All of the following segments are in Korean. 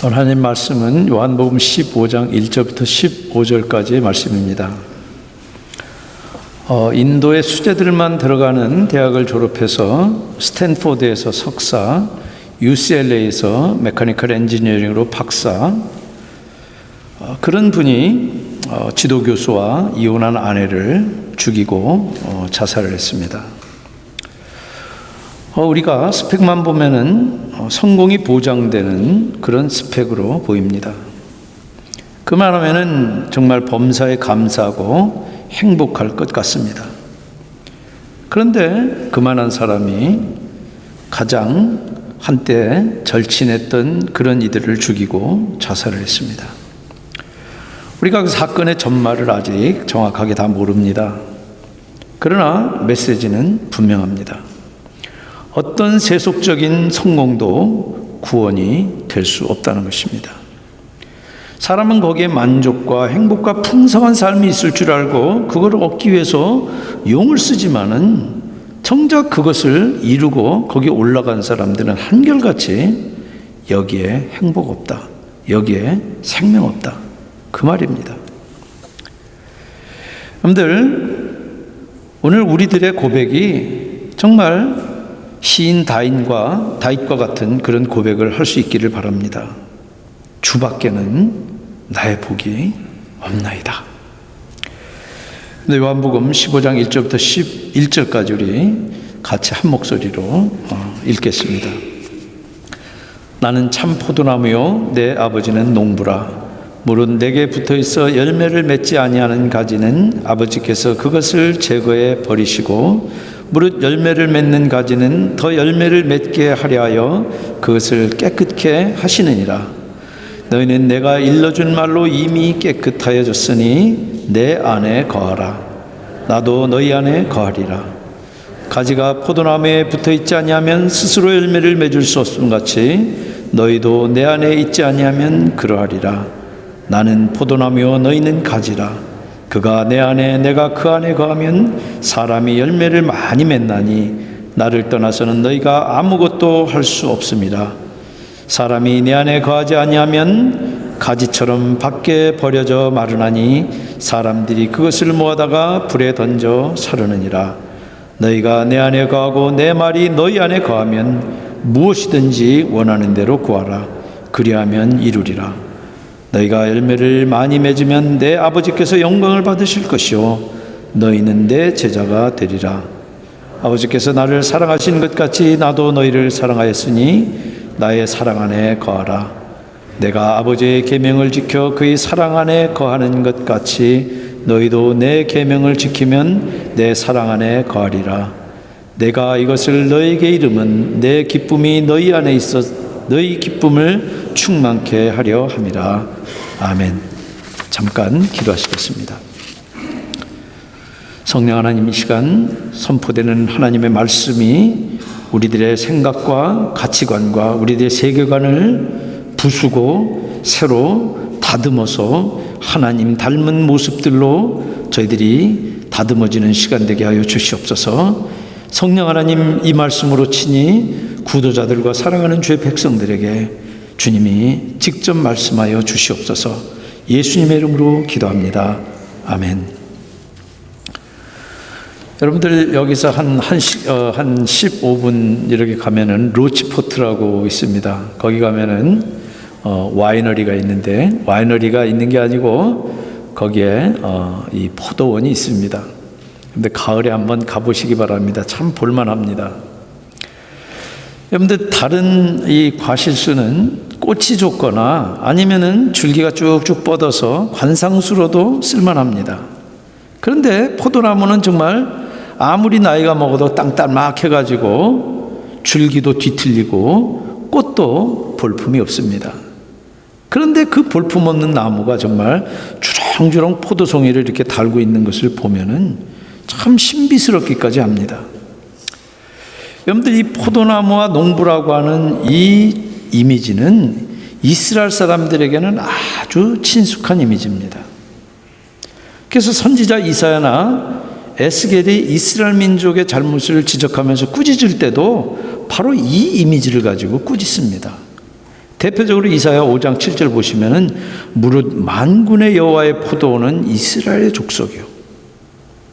오늘 하나님 말씀은 요한복음 15장 1절부터 15절까지의 말씀입니다. 인도의 수재들만 들어가는 대학을 졸업해서 스탠포드에서 석사, UCLA에서 메카니컬 엔지니어링으로 박사, 그런 분이 지도교수와 이혼한 아내를 죽이고 자살을 했습니다. 우리가 스펙만 보면은 성공이 보장되는 그런 스펙으로 보입니다. 그만하면은 정말 범사에 감사하고 행복할 것 같습니다. 그런데 그만한 사람이 가장 한때 절친했던 그런 이들을 죽이고 자살을 했습니다. 우리가 그 사건의 전말을 아직 정확하게 다 모릅니다. 그러나 메시지는 분명합니다. 어떤 세속적인 성공도 구원이 될 수 없다는 것입니다. 사람은 거기에 만족과 행복과 풍성한 삶이 있을 줄 알고 그걸 얻기 위해서 용을 쓰지만은 정작 그것을 이루고 거기에 올라간 사람들은 한결같이 여기에 행복 없다, 여기에 생명 없다, 그 말입니다. 여러분들, 오늘 우리들의 고백이 정말 시인 다윗과 같은 그런 고백을 할 수 있기를 바랍니다. 주밖에는 나의 복이 없나이다. 요한복음 15장 1절부터 11절까지 우리 같이 한 목소리로 읽겠습니다. 나는 참 포도나무요 내 아버지는 농부라. 물은 내게 붙어있어 열매를 맺지 아니하는 가지는 아버지께서 그것을 제거해 버리시고 무릇 열매를 맺는 가지는 더 열매를 맺게 하려 하여 그것을 깨끗게 하시느니라. 너희는 내가 일러준 말로 이미 깨끗하여졌으니 내 안에 거하라. 나도 너희 안에 거하리라. 가지가 포도나무에 붙어있지 아니하면 스스로 열매를 맺을 수 없음 같이 너희도 내 안에 있지 아니하면 그러하리라. 나는 포도나무요 너희는 가지라. 그가 내 안에 내가 그 안에 거하면 사람이 열매를 많이 맺나니 나를 떠나서는 너희가 아무것도 할 수 없습니다. 사람이 내 안에 거하지 아니하면 가지처럼 밖에 버려져 마르나니 사람들이 그것을 모아다가 불에 던져 사르느니라. 너희가 내 안에 거하고 내 말이 너희 안에 거하면 무엇이든지 원하는 대로 구하라. 그리하면 이루리라. 너희가 열매를 많이 맺으면 내 아버지께서 영광을 받으실 것이요 너희는 내 제자가 되리라. 아버지께서 나를 사랑하신 것 같이 나도 너희를 사랑하였으니 나의 사랑 안에 거하라. 내가 아버지의 계명을 지켜 그의 사랑 안에 거하는 것 같이 너희도 내 계명을 지키면 내 사랑 안에 거하리라. 내가 이것을 너희에게 이름은 내 기쁨이 너희 안에 있어 너희 기쁨을 충만케 하려 함이라. 아멘. 잠깐 기도하시겠습니다. 성령 하나님, 이 시간 선포되는 하나님의 말씀이 우리들의 생각과 가치관과 우리들의 세계관을 부수고 새로 다듬어서 하나님 닮은 모습들로 저희들이 다듬어지는 시간 되게 하여 주시옵소서. 성령 하나님, 이 말씀으로 친히 구도자들과 사랑하는 주의 백성들에게 주님이 직접 말씀하여 주시옵소서. 예수님의 이름으로 기도합니다. 아멘. 여러분들, 여기서 한 15분 이렇게 가면은 로치포트라고 있습니다. 거기 가면은 와이너리가 있는데, 와이너리가 있는 게 아니고 거기에 이 포도원이 있습니다. 근데 가을에 한번 가보시기 바랍니다. 참 볼만합니다. 여러분들, 다른 이 과실수는 꽃이 좋거나 아니면은 줄기가 쭉쭉 뻗어서 관상수로도 쓸만합니다. 그런데 포도나무는 정말 아무리 나이가 먹어도 땅땅막해가지고 줄기도 뒤틀리고 꽃도 볼품이 없습니다. 그런데 그 볼품 없는 나무가 정말 주렁주렁 포도송이를 이렇게 달고 있는 것을 보면은 참 신비스럽기까지 합니다. 여러분들, 이 포도나무와 농부라고 하는 이 이미지는 이스라엘 사람들에게는 아주 친숙한 이미지입니다. 그래서 선지자 이사야나 에스겔이 이스라엘 민족의 잘못을 지적하면서 꾸짖을 때도 바로 이 이미지를 가지고 꾸짖습니다. 대표적으로 이사야 5장 7절 보시면은 무릇 만군의 여호와의 포도원은 이스라엘의 족속이요,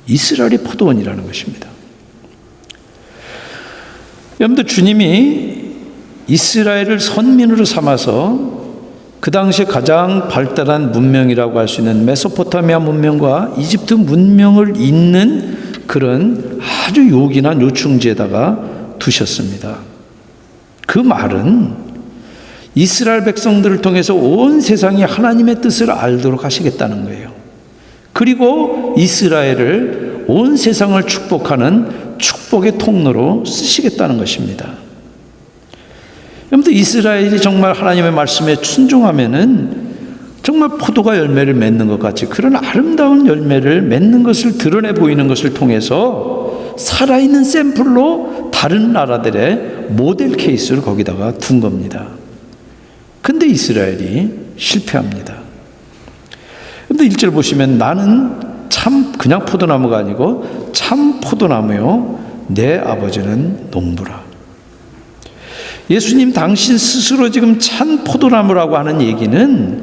이스라엘의 포도원이라는 것입니다. 여러분들, 주님이 이스라엘을 선민으로 삼아서 그 당시에 가장 발달한 문명이라고 할 수 있는 메소포타미아 문명과 이집트 문명을 잇는 그런 아주 요긴한 요충지에다가 두셨습니다. 그 말은 이스라엘 백성들을 통해서 온 세상이 하나님의 뜻을 알도록 하시겠다는 거예요. 그리고 이스라엘을 온 세상을 축복하는 축복의 통로로 쓰시겠다는 것입니다. 여러분들, 이스라엘이 정말 하나님의 말씀에 순종하면은 정말 포도가 열매를 맺는 것 같이 그런 아름다운 열매를 맺는 것을 드러내 보이는 것을 통해서 살아있는 샘플로 다른 나라들의 모델 케이스를 거기다가 둔 겁니다. 근데 이스라엘이 실패합니다. 근데 1절 보시면 나는 참 그냥 포도나무가 아니고 참 포도나무요, 내 아버지는 농부라. 예수님 당신 스스로 지금 참 포도나무라고 하는 얘기는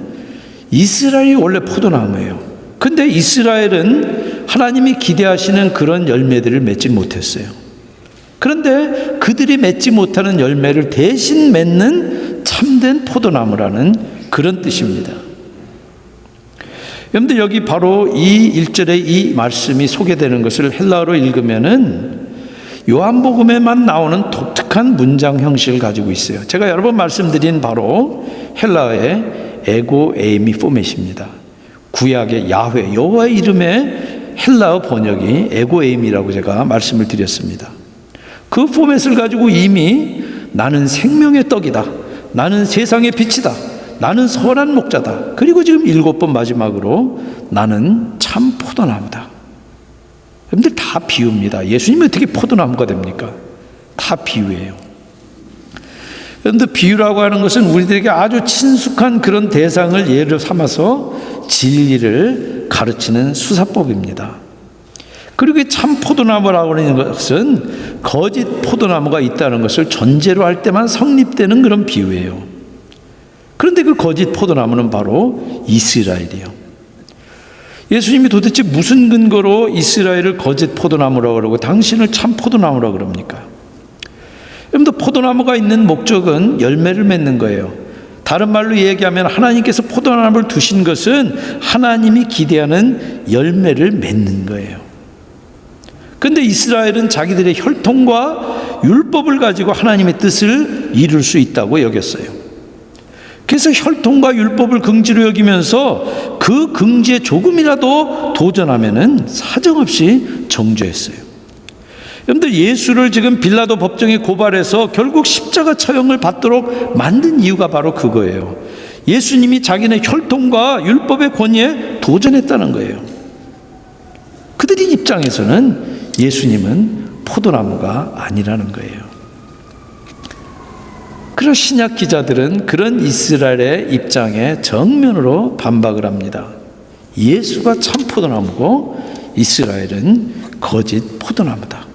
이스라엘이 원래 포도나무예요. 근데 이스라엘은 하나님이 기대하시는 그런 열매들을 맺지 못했어요. 그런데 그들이 맺지 못하는 열매를 대신 맺는 참된 포도나무라는 그런 뜻입니다. 여러분들, 여기 바로 이 1절에 이 말씀이 소개되는 것을 헬라어로 읽으면은 요한복음에만 나오는 독특한 문장 형식을 가지고 있어요. 제가 여러 번 말씀드린 바로 헬라어의 에고 에이미 포맷입니다. 구약의 야훼, 여호와의 이름의 헬라어 번역이 에고 에이미라고 제가 말씀을 드렸습니다. 그 포맷을 가지고 이미 나는 생명의 떡이다, 나는 세상의 빛이다, 나는 선한 목자다, 그리고 지금 7번 마지막으로 나는 참 포도나무다. 여러분들, 다 비유입니다. 예수님이 어떻게 포도나무가 됩니까? 다 비유예요. 그런데 비유라고 하는 것은 우리들에게 아주 친숙한 그런 대상을 예로 삼아서 진리를 가르치는 수사법입니다. 그리고 참 포도나무라고 하는 것은 거짓 포도나무가 있다는 것을 전제로 할 때만 성립되는 그런 비유예요. 그런데 그 거짓 포도나무는 바로 이스라엘이에요. 예수님이 도대체 무슨 근거로 이스라엘을 거짓 포도나무라고 그러고 당신을 참 포도나무라고 그럽니까? 여러분들, 포도나무가 있는 목적은 열매를 맺는 거예요. 다른 말로 얘기하면 하나님께서 포도나무를 두신 것은 하나님이 기대하는 열매를 맺는 거예요. 그런데 이스라엘은 자기들의 혈통과 율법을 가지고 하나님의 뜻을 이룰 수 있다고 여겼어요. 그래서 혈통과 율법을 긍지로 여기면서 그 긍지에 조금이라도 도전하면은 사정없이 정죄했어요. 여러분들, 예수를 지금 빌라도 법정에 고발해서 결국 십자가 처형을 받도록 만든 이유가 바로 그거예요. 예수님이 자기네 혈통과 율법의 권위에 도전했다는 거예요. 그들의 입장에서는 예수님은 포도나무가 아니라는 거예요. 그런 신약 기자들은 그런 이스라엘의 입장에 정면으로 반박을 합니다. 예수가 참 포도나무고 이스라엘은 거짓 포도나무다.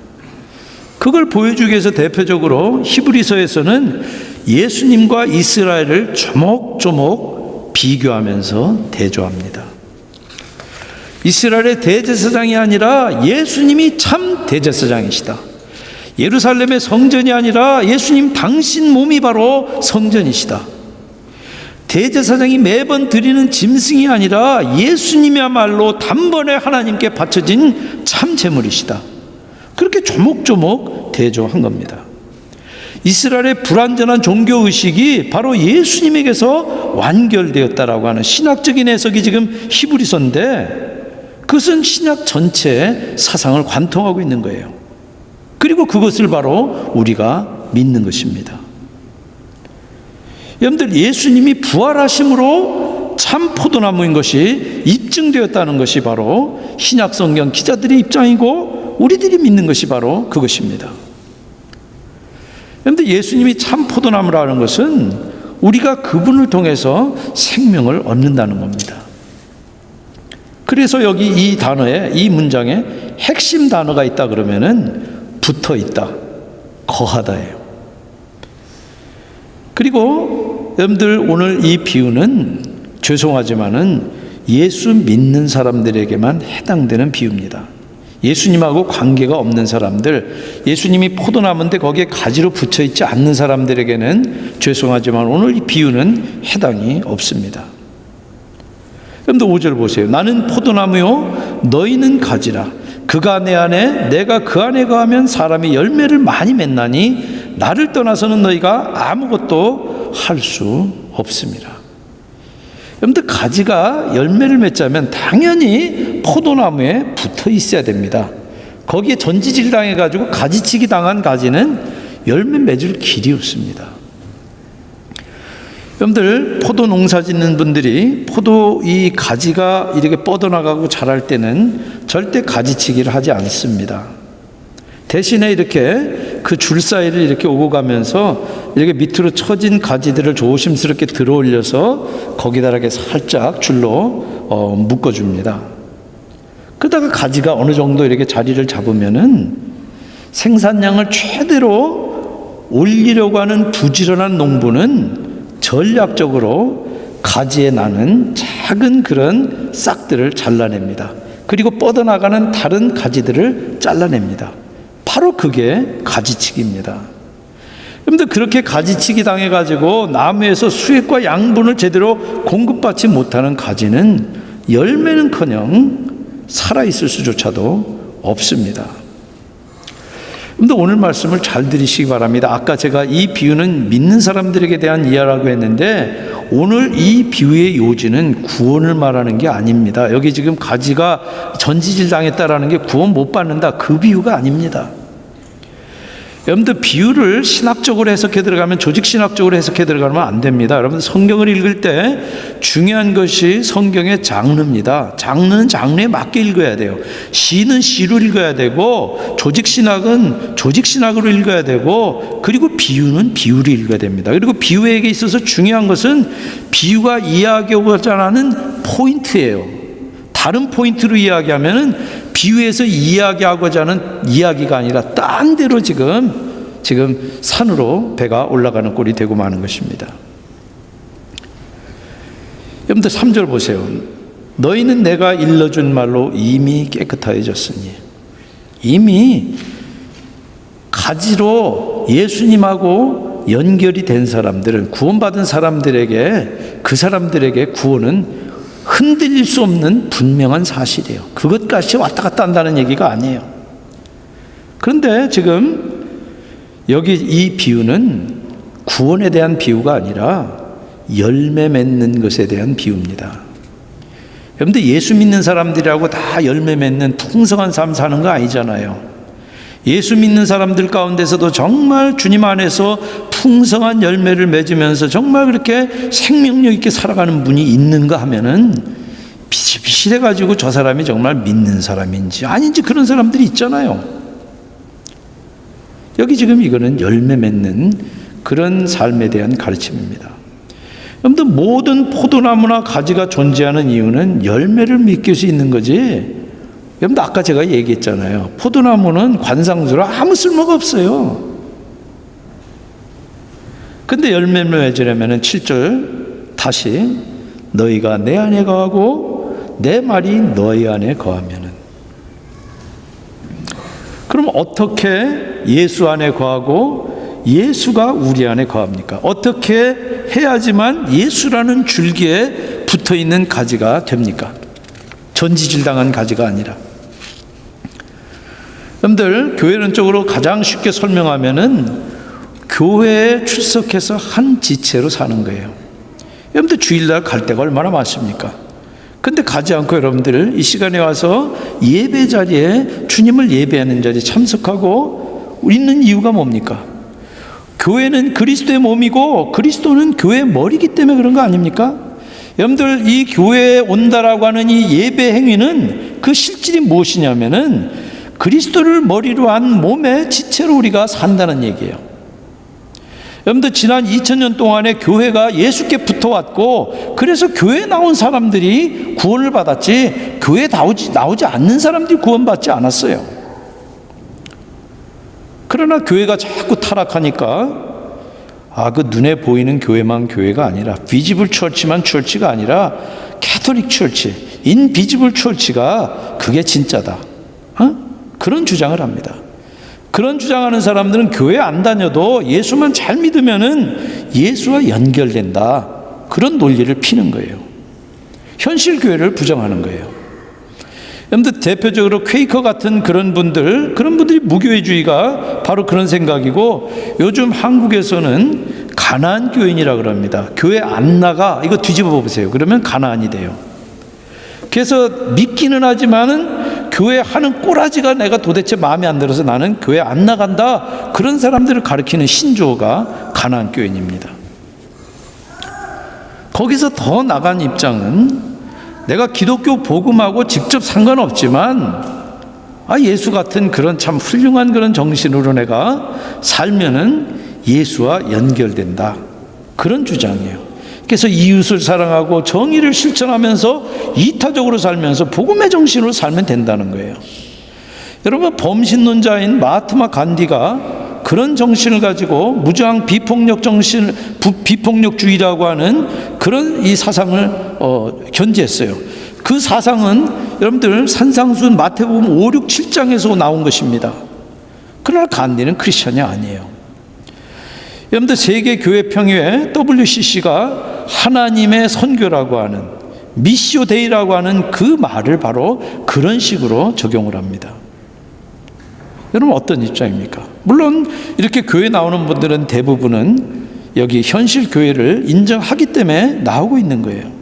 그걸 보여주기 위해서 대표적으로 히브리서에서는 예수님과 이스라엘을 조목조목 비교하면서 대조합니다. 이스라엘의 대제사장이 아니라 예수님이 참 대제사장이시다. 예루살렘의 성전이 아니라 예수님 당신 몸이 바로 성전이시다. 대제사장이 매번 드리는 짐승이 아니라 예수님이야말로 단번에 하나님께 바쳐진 참 제물이시다. 그렇게 조목조목 대조한 겁니다. 이스라엘의 불완전한 종교의식이 바로 예수님에게서 완결되었다라고 하는 신학적인 해석이 지금 히브리서인데, 그것은 신약 전체의 사상을 관통하고 있는 거예요. 그리고 그것을 바로 우리가 믿는 것입니다. 여러분들, 예수님이 부활하심으로 참 포도나무인 것이 입증되었다는 것이 바로 신약 성경 기자들의 입장이고 우리들이 믿는 것이 바로 그것입니다. 그런데 예수님이 참 포도나무라는 것은 우리가 그분을 통해서 생명을 얻는다는 겁니다. 그래서 여기 이 단어에, 이 문장에 핵심 단어가 있다 그러면은 붙어 있다, 거하다예요. 그리고 여러분들 오늘 이 비유는 죄송하지만은 예수 믿는 사람들에게만 해당되는 비유입니다. 예수님하고 관계가 없는 사람들, 예수님이 포도나무인데 거기에 가지로 붙여 있지 않는 사람들에게는 죄송하지만 오늘 이 비유는 해당이 없습니다. 여러분들 5절 보세요. 나는 포도나무요 너희는 가지라. 그가 내 안에 내가 그 안에 거하면 사람이 열매를 많이 맺나니 나를 떠나서는 너희가 아무것도 할 수 없습니다. 여러분들 가지가 열매를 맺자면 당연히 포도나무에 붙어 있어야 됩니다. 거기에 전지질 당해가지고 가지치기 당한 가지는 열매 맺을 길이 없습니다. 여러분들 포도 농사 짓는 분들이 포도 이 가지가 이렇게 뻗어나가고 자랄 때는 절대 가지치기를 하지 않습니다. 대신에 이렇게 그 줄 사이를 이렇게 오고 가면서 이렇게 밑으로 처진 가지들을 조심스럽게 들어 올려서 거기다 이렇게 살짝 줄로 묶어줍니다. 그러다가 가지가 어느 정도 이렇게 자리를 잡으면은 생산량을 최대로 올리려고 하는 부지런한 농부는 전략적으로 가지에 나는 작은 그런 싹들을 잘라냅니다. 그리고 뻗어나가는 다른 가지들을 잘라냅니다. 바로 그게 가지치기입니다. 여러분들 그렇게 가지치기 당해가지고 나무에서 수액과 양분을 제대로 공급받지 못하는 가지는 열매는커녕 살아있을 수조차도 없습니다. 여러분들 오늘 말씀을 잘 들으시기 바랍니다. 아까 제가 이 비유는 믿는 사람들에게 대한 이야기라고 했는데 오늘 이 비유의 요지는 구원을 말하는 게 아닙니다. 여기 지금 가지가 전지질 당했다라는 게 구원 못 받는다, 그 비유가 아닙니다. 여러분들 비유를 신학적으로 해석해 들어가면 조직신학적으로 해석해 들어가면 안 됩니다. 여러분 성경을 읽을 때 중요한 것이 성경의 장르입니다. 장르는 장르에 맞게 읽어야 돼요. 시는 시로 읽어야 되고 조직신학은 조직신학으로 읽어야 되고 그리고 비유는 비유로 읽어야 됩니다. 그리고 비유에게 있어서 중요한 것은 비유가 이야기하고자 하는 포인트예요. 다른 포인트로 이야기하면은 비유에서 이야기하고자 하는 이야기가 아니라 딴 데로 지금 산으로 배가 올라가는 꼴이 되고 마는 것입니다. 여러분들 3절 보세요. 너희는 내가 일러준 말로 이미 깨끗하여졌으니. 이미 가지로 예수님하고 연결이 된 사람들은, 구원받은 사람들에게, 그 사람들에게 구원은 흔들릴 수 없는 분명한 사실이에요. 그것까지 왔다 갔다 한다는 얘기가 아니에요. 그런데 지금 여기 이 비유는 구원에 대한 비유가 아니라 열매 맺는 것에 대한 비유입니다. 여러분들 예수 믿는 사람들이라고 다 열매 맺는 풍성한 삶 사는 거 아니잖아요. 예수 믿는 사람들 가운데서도 정말 주님 안에서 풍성한 열매를 맺으면서 정말 그렇게 생명력 있게 살아가는 분이 있는가 하면은 비실비실해가지고 저 사람이 정말 믿는 사람인지 아닌지 그런 사람들이 있잖아요. 여기 지금 이거는 열매 맺는 그런 삶에 대한 가르침입니다. 여러분들 모든 포도나무나 가지가 존재하는 이유는 열매를 맺을 수 있는 거지. 여러분 아까 제가 얘기했잖아요. 포도나무는 관상수로 아무 쓸모가 없어요. 근데 열매를 맺으려면 7절 다시 너희가 내 안에 거하고 내 말이 너희 안에 거하면은. 그럼 어떻게 예수 안에 거하고 예수가 우리 안에 거합니까? 어떻게 해야지만 예수라는 줄기에 붙어있는 가지가 됩니까? 전지질당한 가지가 아니라. 여러분들 교회론적으로 가장 쉽게 설명하면은 교회에 출석해서 한 지체로 사는 거예요. 여러분들 주일날 갈 데가 얼마나 많습니까? 근데 가지 않고 여러분들 이 시간에 와서 예배 자리에 주님을 예배하는 자리에 참석하고 있는 이유가 뭡니까? 교회는 그리스도의 몸이고 그리스도는 교회의 머리이기 때문에 그런 거 아닙니까? 여러분들 이 교회에 온다라고 하는 이 예배 행위는 그 실질이 무엇이냐면은 그리스도를 머리로 한 몸의 지체로 우리가 산다는 얘기예요. 여러분들 지난 2000년 동안에 교회가 예수께 붙어왔고 그래서 교회에 나온 사람들이 구원을 받았지 교회에 나오지 않는 사람들이 구원받지 않았어요. 그러나 교회가 자꾸 타락하니까 그 눈에 보이는 교회만 교회가 아니라, 비지블 처치만 처치가 아니라 캐톨릭 처치, 인비지블 처치가 그게 진짜다. 그런 주장을 합니다. 그런 주장하는 사람들은 교회 안 다녀도 예수만 잘 믿으면은 예수와 연결된다. 그런 논리를 피는 거예요. 현실 교회를 부정하는 거예요. 여러분들, 대표적으로 퀘이커 같은 그런 분들이 무교회주의가 바로 그런 생각이고, 요즘 한국에서는 가나안 교인이라 그럽니다. 교회 안 나가, 이거 뒤집어 보세요. 그러면 가나안이 돼요. 그래서 믿기는 하지만은 교회 하는 꼬라지가 내가 도대체 마음에 안 들어서 나는 교회 안 나간다. 그런 사람들을 가리키는 신조어가 가나안 교인입니다. 거기서 더 나간 입장은, 내가 기독교 복음하고 직접 상관없지만 예수 같은 그런 참 훌륭한 그런 정신으로 내가 살면은 예수와 연결된다. 그런 주장이에요. 그래서 이웃을 사랑하고 정의를 실천하면서 이타적으로 살면서 복음의 정신으로 살면 된다는 거예요. 여러분, 범신론자인 마하트마 간디가 그런 정신을 가지고 무저항 비폭력주의라고 하는 그런 이 사상을 견지했어요. 그 사상은 여러분들 산상수훈 마태복음 5, 6, 7장에서 나온 것입니다. 그러나 간디는 크리스천이 아니에요. 여러분들, 세계교회평의회 WCC가 하나님의 선교라고 하는 미시오 데이라고 하는 그 말을 바로 그런 식으로 적용을 합니다. 여러분, 어떤 입장입니까? 물론 이렇게 교회 나오는 분들은 대부분은 여기 현실 교회를 인정하기 때문에 나오고 있는 거예요.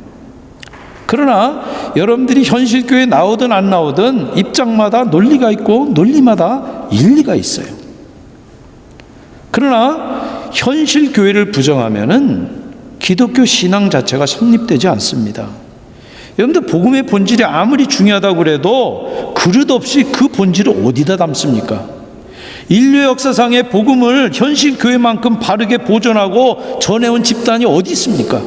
그러나 여러분들이 현실 교회에 나오든 안 나오든 입장마다 논리가 있고 논리마다 일리가 있어요. 그러나 현실 교회를 부정하면은 기독교 신앙 자체가 성립되지 않습니다. 여러분들, 복음의 본질이 아무리 중요하다고 그래도 그릇없이 그 본질을 어디다 담습니까? 인류 역사상의 복음을 현실 교회만큼 바르게 보존하고 전해온 집단이 어디 있습니까?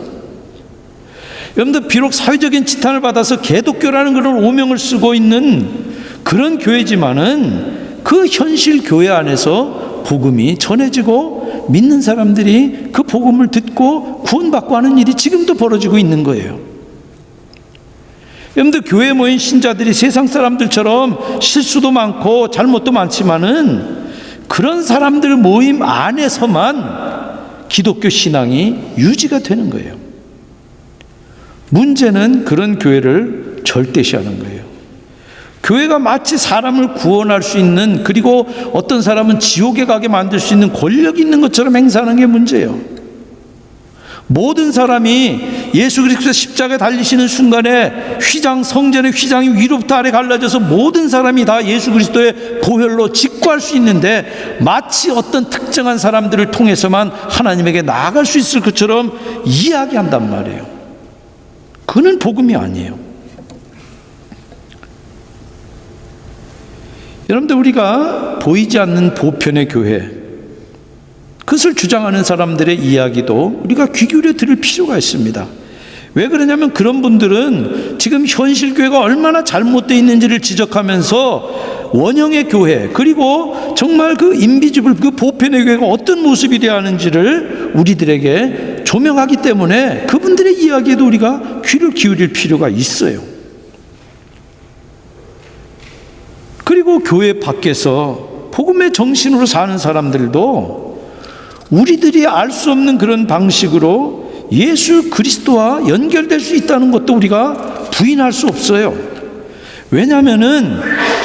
여러분들, 비록 사회적인 지탄을 받아서 개독교라는 그런 오명을 쓰고 있는 그런 교회지만은 그 현실 교회 안에서 복음이 전해지고 믿는 사람들이 그 복음을 듣고 구원받고 하는 일이 지금도 벌어지고 있는 거예요. 여러분들, 교회에 모인 신자들이 세상 사람들처럼 실수도 많고 잘못도 많지만은 그런 사람들 모임 안에서만 기독교 신앙이 유지가 되는 거예요. 문제는 그런 교회를 절대시하는 거예요. 교회가 마치 사람을 구원할 수 있는, 그리고 어떤 사람은 지옥에 가게 만들 수 있는 권력이 있는 것처럼 행사하는 게 문제예요. 모든 사람이 예수 그리스도 십자가에 달리시는 순간에 성전의 휘장이 위로부터 아래 갈라져서 모든 사람이 다 예수 그리스도의 보혈로 직구할 수 있는데, 마치 어떤 특정한 사람들을 통해서만 하나님에게 나아갈 수 있을 것처럼 이야기한단 말이에요. 그는 복음이 아니에요. 여러분들, 우리가 보이지 않는 보편의 교회, 그것을 주장하는 사람들의 이야기도 우리가 귀 기울여 들을 필요가 있습니다. 왜 그러냐면, 그런 분들은 지금 현실 교회가 얼마나 잘못되어 있는지를 지적하면서 원형의 교회, 그리고 정말 그 인비지블, 그 보편의 교회가 어떤 모습이 되어야 하는지를 우리들에게 조명하기 때문에 그분들의 이야기에도 우리가 귀를 기울일 필요가 있어요. 그리고 교회 밖에서 복음의 정신으로 사는 사람들도 우리들이 알 수 없는 그런 방식으로 예수 그리스도와 연결될 수 있다는 것도 우리가 부인할 수 없어요. 왜냐하면은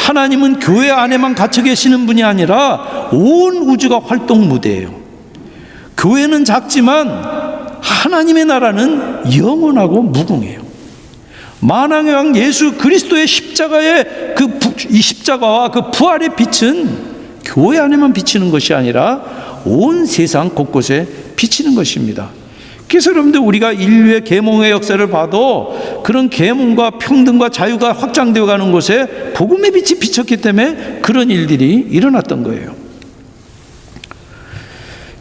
하나님은 교회 안에만 갇혀 계시는 분이 아니라 온 우주가 활동 무대예요. 교회는 작지만 하나님의 나라는 영원하고 무궁해요. 만왕의 왕 예수 그리스도의 십자가의 이 십자가와 그 부활의 빛은 교회 안에만 비치는 것이 아니라 온 세상 곳곳에 비치는 것입니다. 그래서 여러분들, 우리가 인류의 계몽의 역사를 봐도 그런 계몽과 평등과 자유가 확장되어 가는 곳에 복음의 빛이 비쳤기 때문에 그런 일들이 일어났던 거예요.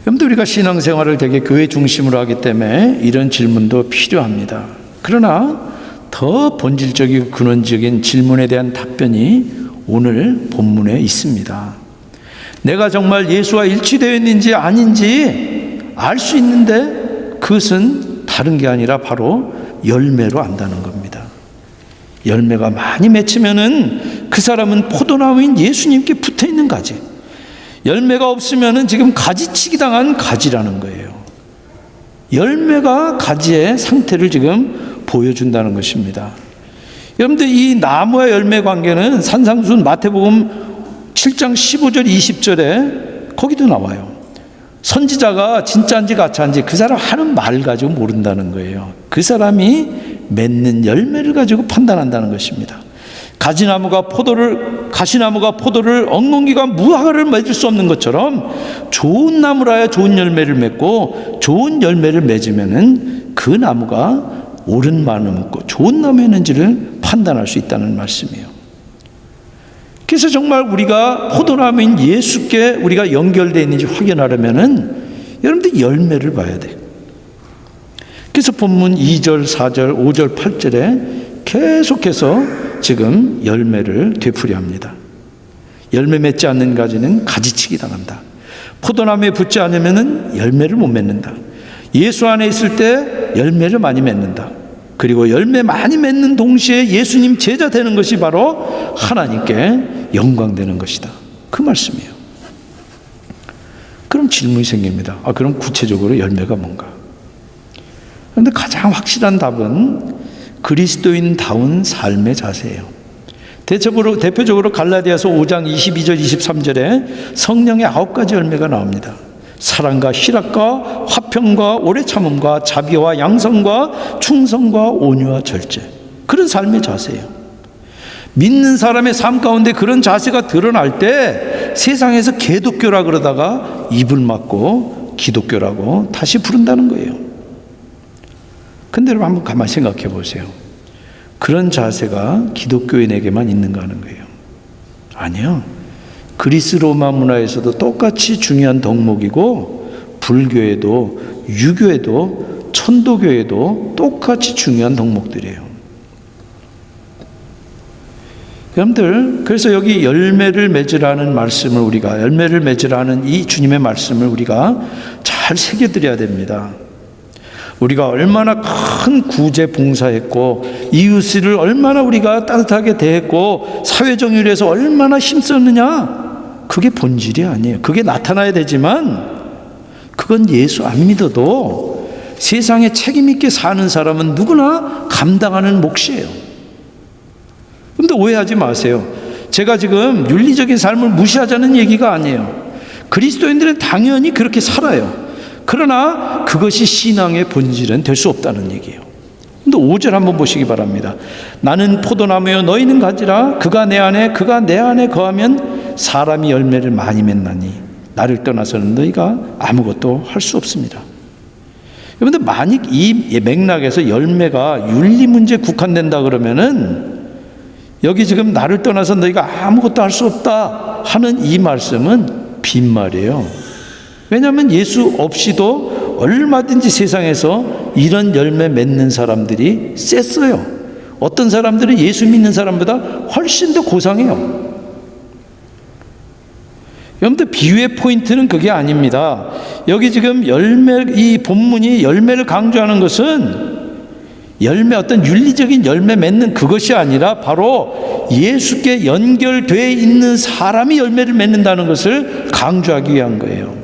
여러분들, 우리가 신앙생활을 되게 교회 중심으로 하기 때문에 이런 질문도 필요합니다. 그러나 더 본질적이고 근원적인 질문에 대한 답변이 오늘 본문에 있습니다. 내가 정말 예수와 일치되어 있는지 아닌지 알 수 있는데 그것은 다른 게 아니라 바로 열매로 안다는 겁니다. 열매가 많이 맺히면은 그 사람은 포도나무인 예수님께 붙어 있는 가지. 열매가 없으면은 지금 가지치기 당한 가지라는 거예요. 열매가 가지의 상태를 지금 보여준다는 것입니다. 여러분들, 이 나무와 열매 관계는 산상수훈 마태복음 7장 15절 20절에 거기도 나와요. 선지자가 진짜인지 가짜인지 그 사람 하는 말 가지고 모른다는 거예요. 그 사람이 맺는 열매를 가지고 판단한다는 것입니다. 가시나무가 포도를 엉겅퀴가 무화과를 맺을 수 없는 것처럼 좋은 나무라야 좋은 열매를 맺고 좋은 열매를 맺으면은 그 나무가 옳은 마음을 먹고 좋은 나무였는지를 판단할 수 있다는 말씀이에요. 그래서 정말 우리가 포도나무인 예수께 우리가 연결되어 있는지 확인하려면은 여러분들 열매를 봐야 돼요. 그래서 본문 2절, 4절, 5절, 8절에 계속해서 지금 열매를 되풀이합니다. 열매 맺지 않는 가지는 가지치기 당한다. 포도나무에 붙지 않으면은 열매를 못 맺는다. 예수 안에 있을 때 열매를 많이 맺는다. 그리고 열매 많이 맺는 동시에 예수님 제자 되는 것이 바로 하나님께 영광되는 것이다. 그 말씀이에요. 그럼 질문이 생깁니다. 그럼 구체적으로 열매가 뭔가? 그런데 가장 확실한 답은 그리스도인다운 삶의 자세예요. 대표적으로 갈라디아서 5장 22절 23절에 성령의 9가지 열매가 나옵니다. 사랑과 희락과 화평과 오래 참음과 자비와 양성과 충성과 온유와 절제. 그런 삶의 자세예요. 믿는 사람의 삶 가운데 그런 자세가 드러날 때 세상에서 개독교라 그러다가 입을 막고 기독교라고 다시 부른다는 거예요. 근데 여러분 한번 가만히 생각해 보세요. 그런 자세가 기독교인에게만 있는가 하는 거예요. 아니요. 그리스 로마 문화에서도 똑같이 중요한 덕목이고 불교에도 유교에도 천도교에도 똑같이 중요한 덕목들이에요. 여러분들, 그래서 여기 열매를 맺으라는 말씀을 열매를 맺으라는 이 주님의 말씀을 우리가 잘 새겨드려야 됩니다. 우리가 얼마나 큰 구제 봉사했고 이웃을 얼마나 우리가 따뜻하게 대했고 사회정의를 위해서 얼마나 힘썼느냐, 그게 본질이 아니에요. 그게 나타나야 되지만 그건 예수 안 믿어도 세상에 책임 있게 사는 사람은 누구나 감당하는 몫이에요. 그런데 오해하지 마세요. 제가 지금 윤리적인 삶을 무시하자는 얘기가 아니에요. 그리스도인들은 당연히 그렇게 살아요. 그러나 그것이 신앙의 본질은 될 수 없다는 얘기예요. 근데 5절 한번 보시기 바랍니다. 나는 포도나무여 너희는 가지라. 그가 내 안에 그가 내 안에 거하면 사람이 열매를 많이 맺나니 나를 떠나서는 너희가 아무것도 할 수 없습니다. 여러분들, 만약 이 맥락에서 열매가 윤리 문제에 국한된다 그러면은 여기 지금 나를 떠나서 너희가 아무것도 할 수 없다 하는 이 말씀은 빈말이에요. 왜냐하면 예수 없이도 얼마든지 세상에서 이런 열매 맺는 사람들이 셌어요. 어떤 사람들은 예수 믿는 사람보다 훨씬 더 고상해요. 여러분들, 비유의 포인트는 그게 아닙니다. 여기 지금 이 본문이 열매를 강조하는 것은 어떤 윤리적인 열매 맺는 그것이 아니라 바로 예수께 연결되어 있는 사람이 열매를 맺는다는 것을 강조하기 위한 거예요.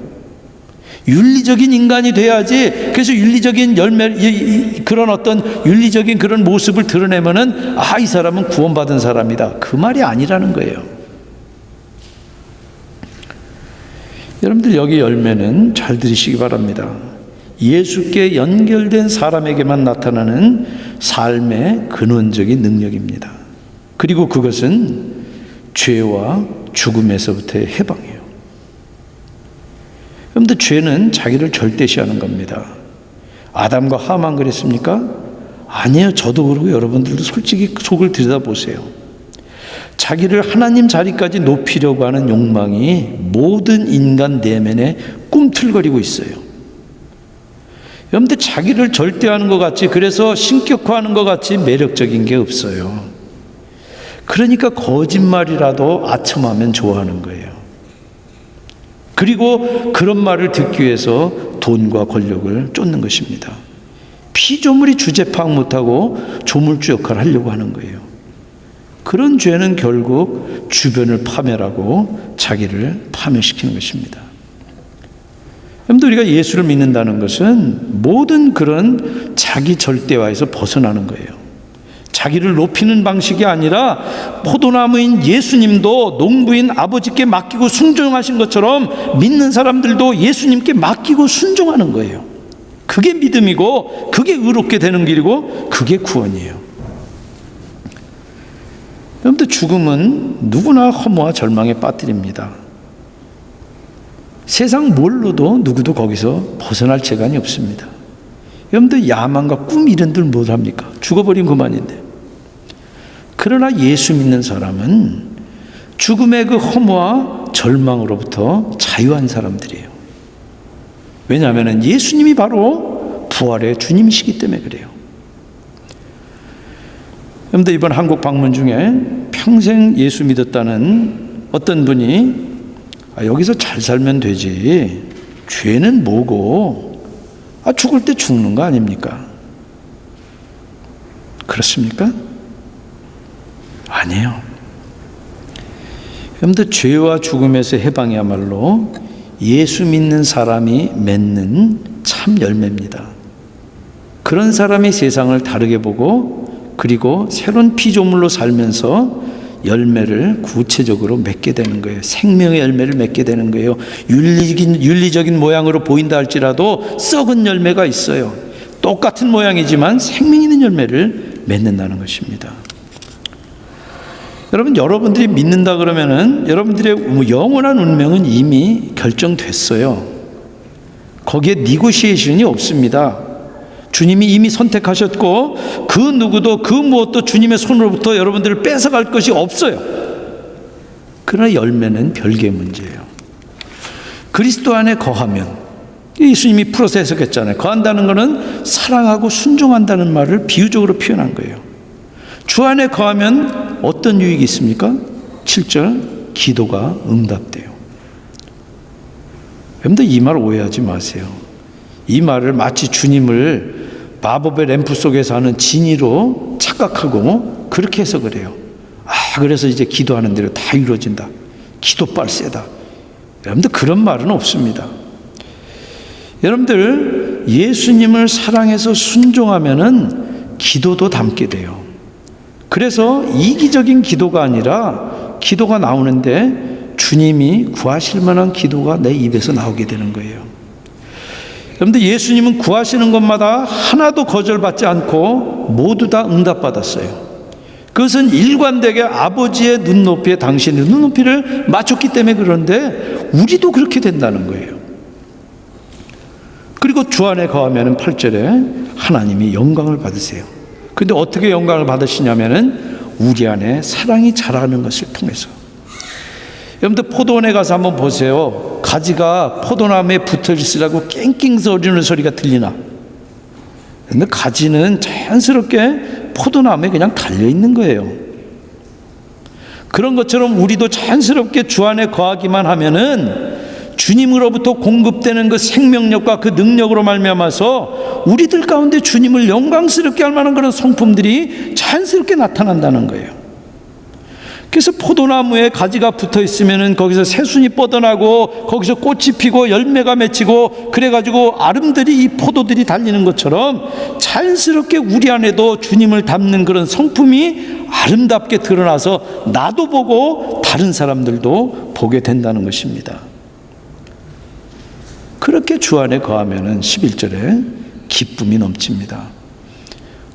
윤리적인 인간이 돼야지. 그래서 윤리적인 그런 어떤 윤리적인 그런 모습을 드러내면은 이 사람은 구원받은 사람이다, 그 말이 아니라는 거예요. 여러분들, 여기 열매는 잘 들으시기 바랍니다. 예수께 연결된 사람에게만 나타나는 삶의 근원적인 능력입니다. 그리고 그것은 죄와 죽음에서부터의 해방이에요. 여러분들, 죄는 자기를 절대시하는 겁니다. 아담과 하와만 그랬습니까? 아니에요. 저도 그러고 여러분들도 솔직히 속을 들여다보세요. 자기를 하나님 자리까지 높이려고 하는 욕망이 모든 인간 내면에 꿈틀거리고 있어요. 여러분들, 자기를 절대하는 것 같이, 그래서 신격화하는 것 같이 매력적인 게 없어요. 그러니까 거짓말이라도 아첨하면 좋아하는 거예요. 그리고 그런 말을 듣기 위해서 돈과 권력을 쫓는 것입니다. 피조물이 주제 파악 못하고 조물주 역할을 하려고 하는 거예요. 그런 죄는 결국 주변을 파멸하고 자기를 파멸시키는 것입니다. 여러분들, 우리가 예수를 믿는다는 것은 모든 그런 자기 절대화에서 벗어나는 거예요. 자기를 높이는 방식이 아니라 포도나무인 예수님도 농부인 아버지께 맡기고 순종하신 것처럼 믿는 사람들도 예수님께 맡기고 순종하는 거예요. 그게 믿음이고 그게 의롭게 되는 길이고 그게 구원이에요. 여러분들, 죽음은 누구나 허무와 절망에 빠뜨립니다. 세상 뭘로도 누구도 거기서 벗어날 재간이 없습니다. 여러분들, 야망과 꿈 이런들 뭘 합니까? 죽어버린 그만인데. 그러나 예수 믿는 사람은 죽음의 그 허무와 절망으로부터 자유한 사람들이에요. 왜냐하면 예수님이 바로 부활의 주님이시기 때문에 그래요. 여러분들, 이번 한국 방문 중에 평생 예수 믿었다는 어떤 분이 여기서 잘 살면 되지, 죄는 뭐고, 죽을 때 죽는 거 아닙니까? 그렇습니까? 아니에요. 여러분들, 죄와 죽음에서 해방이야말로 예수 믿는 사람이 맺는 참 열매입니다. 그런 사람이 세상을 다르게 보고 그리고 새로운 피조물로 살면서 열매를 구체적으로 맺게 되는 거예요. 생명의 열매를 맺게 되는 거예요. 윤리적인 모양으로 보인다 할지라도 썩은 열매가 있어요. 똑같은 모양이지만 생명 있는 열매를 맺는다는 것입니다. 여러분들이 믿는다 그러면은 여러분들의 영원한 운명은 이미 결정됐어요. 거기에 니고시에이션이 없습니다. 주님이 이미 선택하셨고 그 누구도 그 무엇도 주님의 손으로부터 여러분들을 뺏어갈 것이 없어요. 그러나 열매는 별개의 문제예요. 그리스도 안에 거하면, 예수님이 풀어서 해석했잖아요. 거한다는 것은 사랑하고 순종한다는 말을 비유적으로 표현한 거예요. 주 안에 거하면 어떤 유익이 있습니까? 7절, 기도가 응답돼요. 여러분들, 이 말 오해하지 마세요. 이 말을 마치 주님을 마법의 램프 속에서 하는 진이로 착각하고 그렇게 해서 그래요. 그래서 이제 기도하는 대로 다 이루어진다. 기도 빨세다. 여러분들, 그런 말은 없습니다. 여러분들, 예수님을 사랑해서 순종하면은 기도도 담게 돼요. 그래서 이기적인 기도가 아니라 기도가 나오는데 주님이 구하실 만한 기도가 내 입에서 나오게 되는 거예요. 여러분들, 예수님은 구하시는 것마다 하나도 거절받지 않고 모두 다 응답받았어요. 그것은 일관되게 아버지의 눈높이에 당신의 눈높이를 맞췄기 때문에 그런데 우리도 그렇게 된다는 거예요. 그리고 주 안에 거하면 8절에 하나님이 영광을 받으세요. 그런데 어떻게 영광을 받으시냐면은 우리 안에 사랑이 자라는 것을 통해서. 여러분들, 포도원에 가서 한번 보세요. 가지가 포도나무에 붙어 있으라고 낑낑 소리는 소리가 들리나? 근데 가지는 자연스럽게 포도나무에 그냥 달려 있는 거예요. 그런 것처럼 우리도 자연스럽게 주 안에 거하기만 하면은 주님으로부터 공급되는 그 생명력과 그 능력으로 말미암아서 우리들 가운데 주님을 영광스럽게 할 만한 그런 성품들이 자연스럽게 나타난다는 거예요. 그래서 포도나무에 가지가 붙어 있으면은 거기서 새순이 뻗어나고 거기서 꽃이 피고 열매가 맺히고 그래가지고 아름들이 이 포도들이 달리는 것처럼 자연스럽게 우리 안에도 주님을 담는 그런 성품이 아름답게 드러나서 나도 보고 다른 사람들도 보게 된다는 것입니다. 그렇게 주 안에 거하면은 11절에 기쁨이 넘칩니다.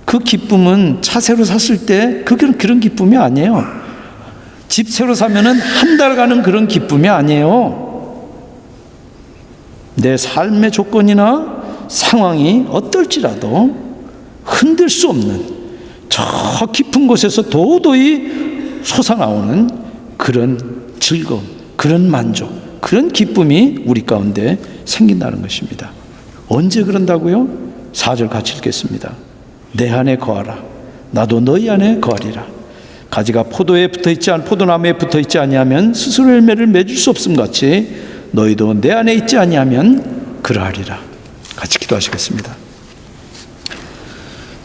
그 기쁨은 차 새로 샀을 때 그런 기쁨이 아니에요. 집 새로 사면은 한 달 가는 그런 기쁨이 아니에요. 내 삶의 조건이나 상황이 어떨지라도 흔들 수 없는 저 깊은 곳에서 도도히 솟아나오는 그런 즐거움, 그런 만족, 그런 기쁨이 우리 가운데 생긴다는 것입니다. 언제 그런다고요? 4절 같이 읽겠습니다. 내 안에 거하라. 나도 너희 안에 거하리라. 가지가 포도나무에 붙어있지 아니하면 스스로 열매를 맺을 수 없음 같이 너희도 내 안에 있지 아니하면 그러하리라. 같이 기도하시겠습니다.